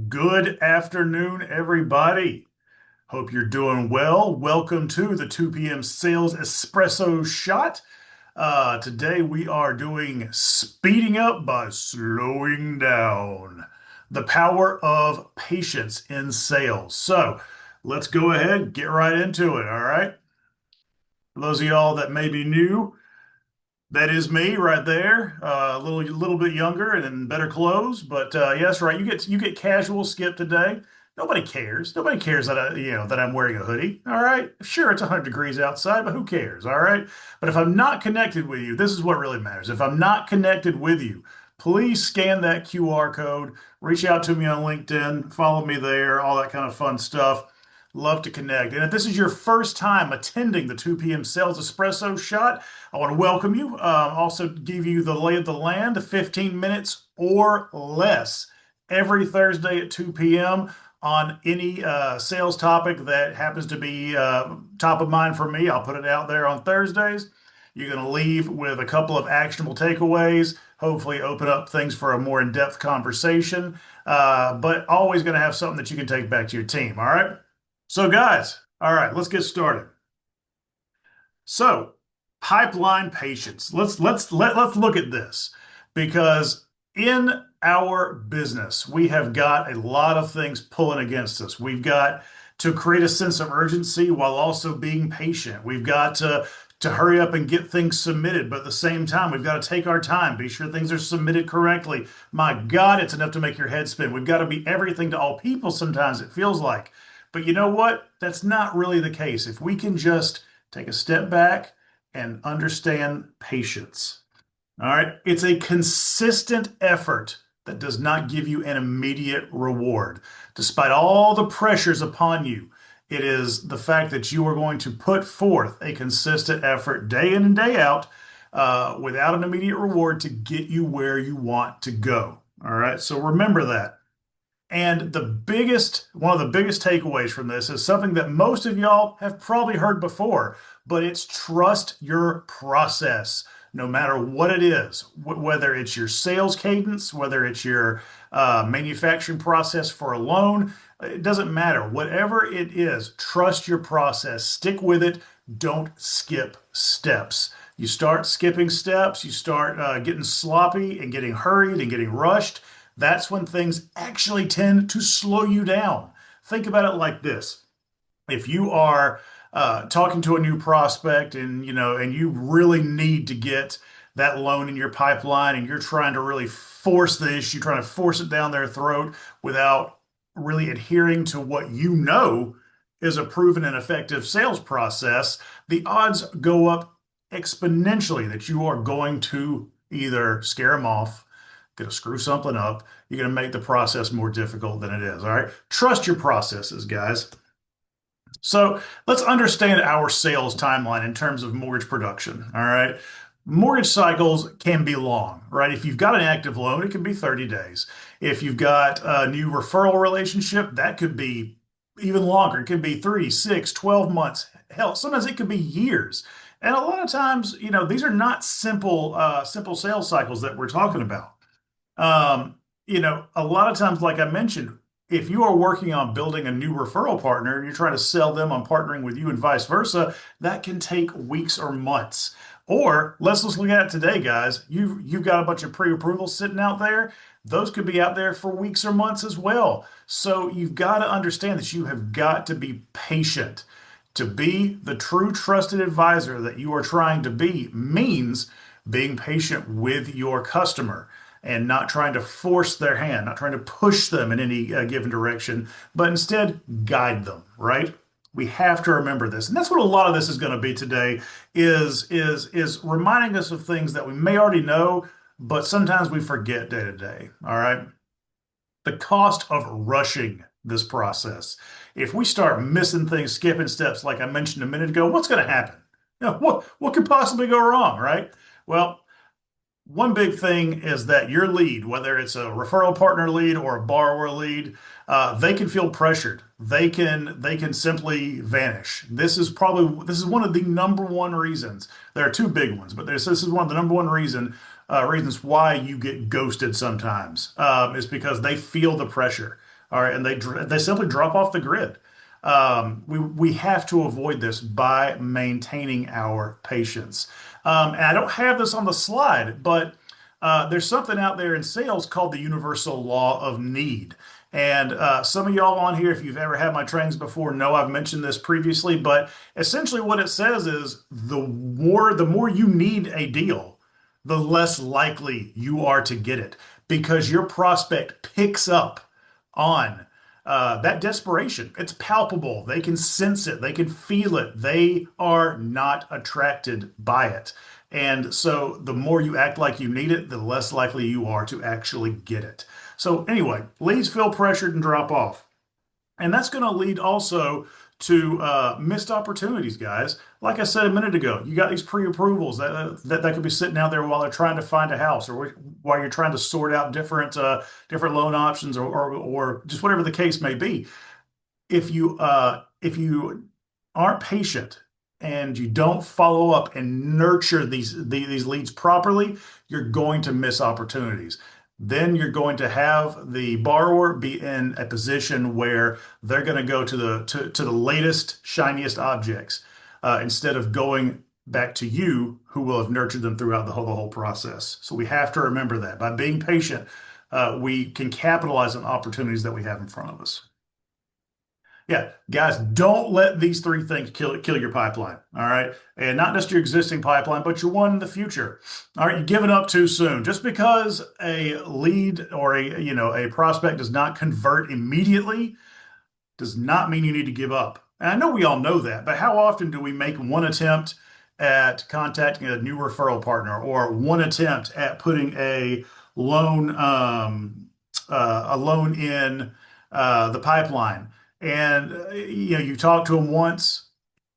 Good afternoon, everybody. Hope you're doing well. Welcome to the 2 p.m. Sales Espresso Shot. Today we are doing speeding up by slowing down. The power of patience in sales. So let's go ahead, get right into it. All right. For those of y'all that may be new, that is me right there. A little bit younger and in better clothes, but yes, right. You get casual skip today. Nobody cares. Nobody cares that that I'm wearing a hoodie. All right, sure, it's 100 degrees outside, but who cares? All right. But if I'm not connected with you, this is what really matters. If I'm not connected with you, please scan that QR code. Reach out to me on LinkedIn. Follow me there. All that kind of fun stuff. Love to connect. And if this is your first time attending the 2 p.m. Sales Espresso Shot, I want to welcome you. Also, give you the lay of the land, 15 minutes or less every Thursday at 2 p.m. on any sales topic that happens to be top of mind for me. I'll put it out there on Thursdays. You're going to leave with a couple of actionable takeaways, hopefully, open up things for a more in depth conversation, but always going to have something that you can take back to your team. All right. So, guys, all right, let's get started. So, pipeline patience. Let's look at this because in our business, we have got a lot of things pulling against us. We've got to create a sense of urgency while also being patient. We've got to hurry up and get things submitted, but at the same time, we've got to take our time, be sure things are submitted correctly. My God, it's enough to make your head spin. We've got to be everything to all people sometimes, it feels like. But you know what? That's not really the case. If we can just take a step back and understand patience. All right. It's a consistent effort that does not give you an immediate reward. Despite all the pressures upon you, it is the fact that you are going to put forth a consistent effort day in and day out without an immediate reward to get you where you want to go. All right. So remember that. And one of the biggest takeaways from this is something that most of y'all have probably heard before, but it's trust your process, no matter what it is, whether it's your sales cadence, whether it's your manufacturing process for a loan, it doesn't matter. Whatever it is, trust your process, stick with it, don't skip steps. You start skipping steps, you start getting sloppy and getting hurried and getting rushed. That's when things actually tend to slow you down. Think about it like this. If you are talking to a new prospect and you really need to get that loan in your pipeline and you're trying to really force the issue, trying to force it down their throat without really adhering to what you know is a proven and effective sales process, the odds go up exponentially that you are going to either scare them off, going to screw something up. You're going to make the process more difficult than it is. All right. Trust your processes, guys. So let's understand our sales timeline in terms of mortgage production. All right. Mortgage cycles can be long, right? If you've got an active loan, it can be 30 days. If you've got a new referral relationship, that could be even longer. It can be 3, 6, 12 months. Hell, sometimes it could be years. And a lot of times, these are not simple sales cycles that we're talking about. A lot of times, like I mentioned, if you are working on building a new referral partner and you're trying to sell them on partnering with you and vice versa, that can take weeks or months. Or let's just look at it today, guys. You've got a bunch of pre-approvals sitting out there. Those could be out there for weeks or months as well. So you've got to understand that you have got to be patient. To be the true trusted advisor that you are trying to be means being patient with your customer and not trying to force their hand, not trying to push them in any given direction, but instead guide them, right? We have to remember this. And that's what a lot of this is going to be today is reminding us of things that we may already know, but sometimes we forget day to day. All right. The cost of rushing this process. If we start missing things, skipping steps, like I mentioned a minute ago, what's going to happen? What could possibly go wrong, right? Well, one big thing is that your lead, whether it's a referral partner lead or a borrower lead, they can feel pressured. They can simply vanish. This is one of the number one reasons. There are two big ones, but this is one of the number one reasons why you get ghosted sometimes is because they feel the pressure. All right, and they simply drop off the grid. We have to avoid this by maintaining our patience. And I don't have this on the slide, but there's something out there in sales called the universal law of need. And some of y'all on here, if you've ever had my trainings before, know I've mentioned this previously. But essentially, what it says is the more you need a deal, the less likely you are to get it because your prospect picks up on that desperation. It's palpable. They can sense it. They can feel it. They are not attracted by it. And so the more you act like you need it, the less likely you are to actually get it. So anyway, leads feel pressured and drop off. And that's going to lead also to missed opportunities, guys. Like I said a minute ago, you got these pre-approvals that could be sitting out there while they're trying to find a house, or while you're trying to sort out different loan options, or just whatever the case may be. If you aren't patient and you don't follow up and nurture these leads properly, you're going to miss opportunities. Then you're going to have the borrower be in a position where they're going to go to the latest, shiniest objects instead of going back to you, who will have nurtured them throughout the whole process. So we have to remember that by being patient, we can capitalize on opportunities that we have in front of us. Yeah, guys, don't let these three things kill your pipeline. All right. And not just your existing pipeline, but your one in the future. All right, you're giving up too soon. Just because a lead or a prospect does not convert immediately does not mean you need to give up. And I know we all know that, but how often do we make one attempt at contacting a new referral partner, or one attempt at putting a loan in the pipeline? And you talk to them once,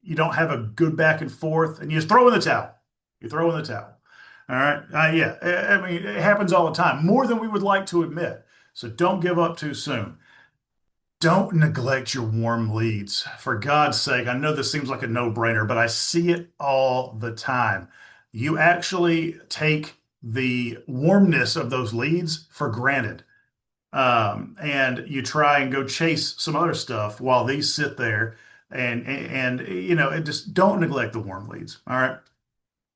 you don't have a good back and forth, and you just throw in the towel. You throw in the towel. All right. Yeah. I mean, it happens all the time, more than we would like to admit. So don't give up too soon. Don't neglect your warm leads. For God's sake, I know this seems like a no-brainer, but I see it all the time. You actually take the warmness of those leads for granted. And you try and go chase some other stuff while these sit there, and it just don't neglect the warm leads. All right.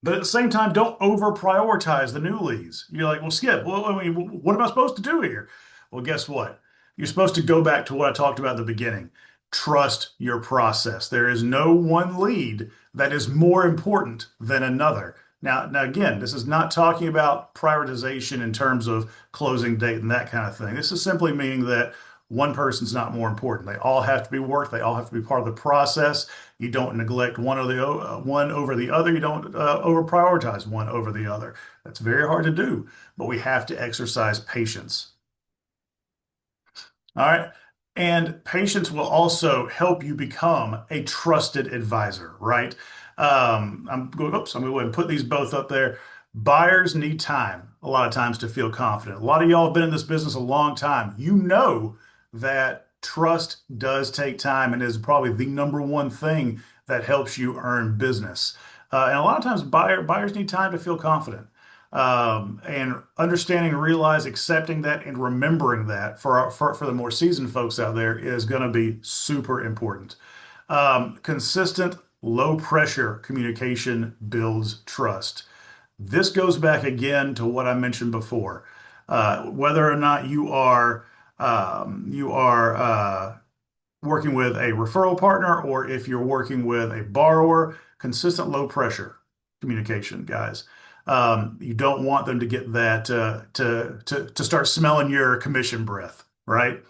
But at the same time, don't over prioritize the new leads. You're like, well, Skip, well, I mean, what am I supposed to do here? Well, guess what? You're supposed to go back to what I talked about at the beginning. Trust your process. There is no one lead that is more important than another. Now, again, this is not talking about prioritization in terms of closing date and that kind of thing. This is simply meaning that one person's not more important. They all have to be worked. They all have to be part of the process. You don't neglect one over the other. You don't over prioritize one over the other. That's very hard to do, but we have to exercise patience. All right. And patience will also help you become a trusted advisor, right? I'm going to go ahead and put these both up there. Buyers need time a lot of times to feel confident. A lot of y'all have been in this business a long time. You know that trust does take time and is probably the number one thing that helps you earn business. And a lot of times buyers need time to feel confident. And understanding, realize, accepting that, and remembering that for the more seasoned folks out there is going to be super important. Consistent, low pressure communication builds trust. This goes back again to what I mentioned before. Whether or not you are working with a referral partner, or if you're working with a borrower, consistent low pressure communication, guys. You don't want them to get that to start smelling your commission breath, right?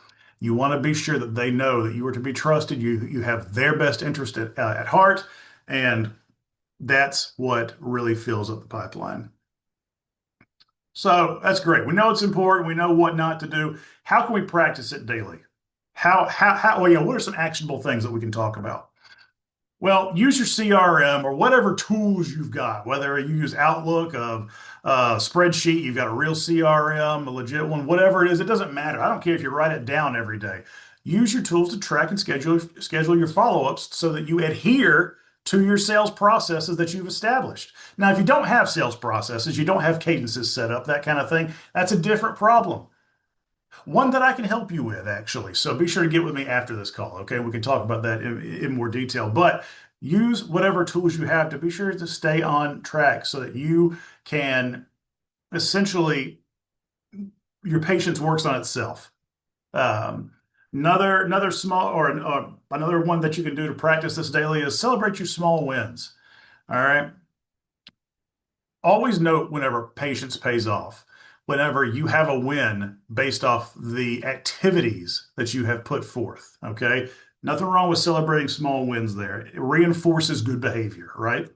You want to be sure that they know that you are to be trusted. You have their best interest at heart, and that's what really fills up the pipeline. So that's great. We know it's important. We know what not to do. How can we practice it daily? Well, what are some actionable things that we can talk about? Well, use your CRM or whatever tools you've got, whether you use Outlook, a spreadsheet, you've got a real CRM, a legit one, whatever it is, it doesn't matter. I don't care if you write it down every day. Use your tools to track and schedule your follow-ups so that you adhere to your sales processes that you've established. Now, if you don't have sales processes, you don't have cadences set up, that kind of thing, that's a different problem. One that I can help you with, actually. So be sure to get with me after this call, okay? We can talk about that in more detail. But use whatever tools you have to be sure to stay on track so that you can essentially, your patience works on itself. Um, another small or another one that you can do to practice this daily is celebrate your small wins. All right. Always note whenever patience pays off, whenever you have a win based off the activities that you have put forth. Okay. Nothing wrong with celebrating small wins there. It reinforces good behavior, right?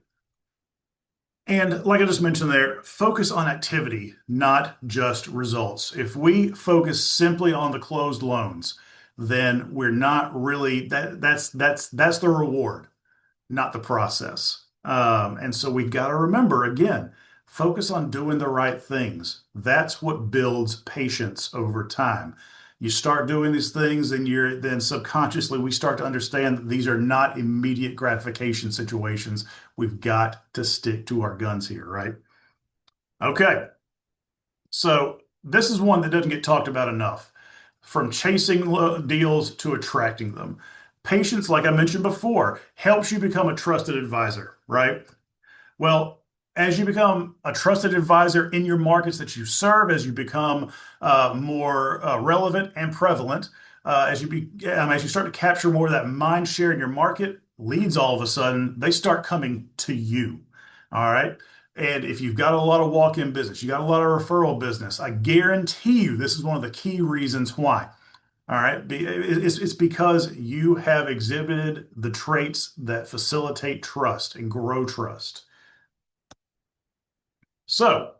And like I just mentioned there, focus on activity, not just results. If we focus simply on the closed loans, then we're not really that's the reward, not the process. And so we've got to remember again, focus on doing the right things. That's what builds patience over time. You start doing these things, and you're then subconsciously we start to understand that these are not immediate gratification situations. We've got to stick to our guns here, right? Okay, so this is one that doesn't get talked about enough. From chasing deals to attracting them. Patience, like I mentioned before, helps you become a trusted advisor, right? Well, as you become a trusted advisor in your markets that you serve, as you become more relevant and prevalent, as you start to capture more of that mind share in your market, leads all of a sudden they start coming to you. All right. And if you've got a lot of walk-in business, you got a lot of referral business, I guarantee you this is one of the key reasons why. All right. It's because you have exhibited the traits that facilitate trust and grow trust. So,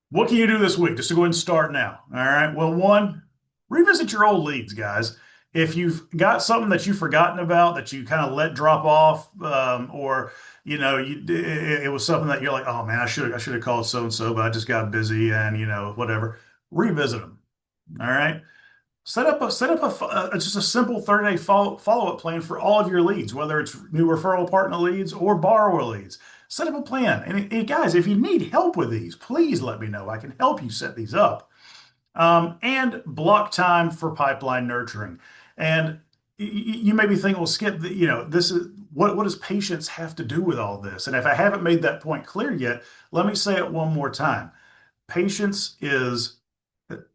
what can you do this week? Just to go ahead and start now. All right. Well, one, revisit your old leads, guys. If you've got something that you've forgotten about that you kind of let drop off, or it was something that you're like, oh man, I should have called so and so, but I just got busy and whatever. Revisit them. All right. Set up just a simple 30-day follow-up plan for all of your leads, whether it's new referral partner leads or borrower leads. Set up a plan. And guys, if you need help with these, please let me know. I can help you set these up. And block time for pipeline nurturing. And you may be thinking, well, Skip, this is what does patience have to do with all this? And if I haven't made that point clear yet, let me say it one more time. Patience is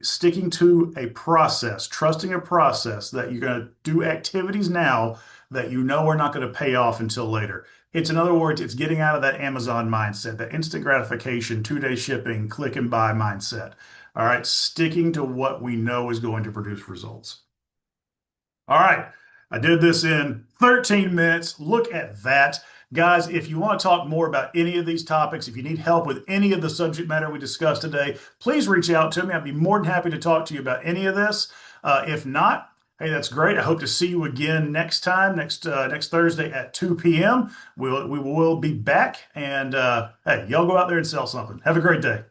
sticking to a process, trusting a process that you're going to do activities now that you know are not going to pay off until later. It's, in other words, it's getting out of that Amazon mindset, that instant gratification, 2-day shipping, click and buy mindset. All right, sticking to what we know is going to produce results. All right, I did this in 13 minutes. Look at that. Guys, if you want to talk more about any of these topics, if you need help with any of the subject matter we discussed today, please reach out to me. I'd be more than happy to talk to you about any of this. If not, hey, that's great. I hope to see you again next time, next Thursday at 2 p.m. We will be back. And hey, y'all go out there and sell something. Have a great day.